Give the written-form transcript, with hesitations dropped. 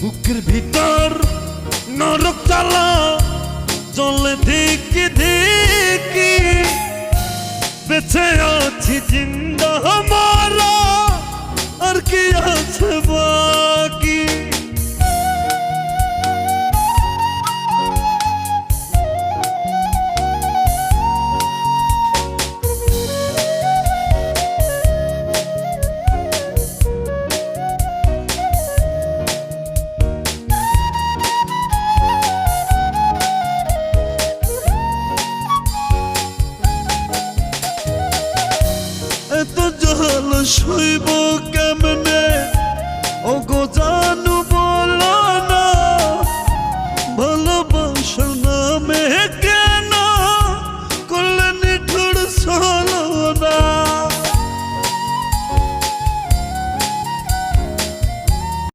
বুকের ভিতর নরক জ্বালা চলে ধিকি ধিকি, বেঁচে আছি জিন্দা মারা আর কি আছে বাকি। এত জল সইব কেমনে ও গো জানু